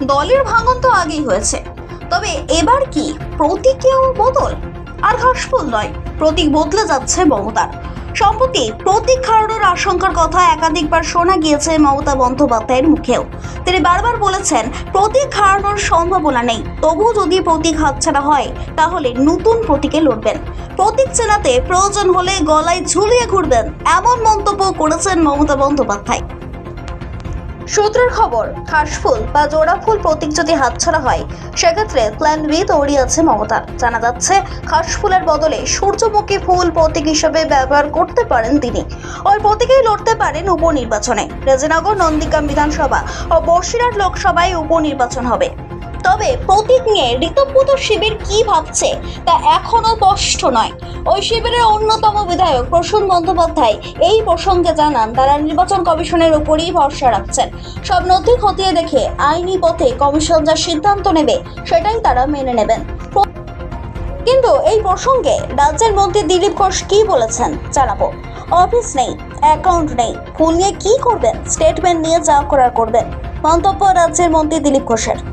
দলের ভাঙন তো আগেই হয়েছে, তবে এবার কি প্রতীকেও বদল? আর ঘাসফুল নয়, প্রতীক বদলে যাচ্ছে মমতার। সম্প্রতি প্রতীক হারানোর আশঙ্কার কথা একাধিকবার শোনা গিয়েছে মমতা বন্দ্যোপাধ্যায়ের মুখেও। তিনি বারবার বলেছেন প্রতীক হারানোর সম্ভাবনা নেই, তবু যদি প্রতীক হাতছাড়া হয় তাহলে নতুন প্রতীকে লড়বেন। প্রতীক চেনাতে প্রয়োজন হলে গলায় ঝুলিয়ে ঘুরবেন, এমন মন্তব্য করেছেন মমতা বন্দ্যোপাধ্যায়। সূত্রের খবর, ঘাসফুল বা জোড়া ফুল প্রতীক যদি হাতছাড়া হয় সেক্ষেত্রে প্ল্যান বি তৈরি আছে মমতার। জানা যাচ্ছে ঘাসফুলের বদলে সূর্যমুখী ফুল প্রতীক হিসেবে ব্যবহার করতে পারেন তিনি। ওই প্রতীকেই লড়তে পারেন উপনির্বাচনে। রেজিনগর, নন্দীগ্রাম বিধানসভা ও বসিরহাট লোকসভায় উপনির্বাচন হবে। তবে প্রতীক নিয়ে ঋতব্রত শিবির কি ভাবছে তা এখনো স্পষ্ট নয়। ওই শিবিরের অন্যতম বিধায়ক প্রসূন বন্দ্যোপাধ্যায় এই প্রসঙ্গে জানান, তারা নির্বাচন কমিশনের উপরই ভরসা রাখছেন। সব নথি খতিয়ে দেখে আইনি পথে কমিশন যা সিদ্ধান্ত নেবে সেটাই তারা মেনে নেবেন। কিন্তু এই প্রসঙ্গে রাজ্যের মন্ত্রী দিলীপ ঘোষ কি বলেছেন জানাবো। অফিস নেই, অ্যাকাউন্ট নেই, ফুল নিয়ে কি করবেন? স্টেটমেন্ট নিয়ে যা করার করবেন, মন্তব্য রাজ্যের মন্ত্রী দিলীপ ঘোষের।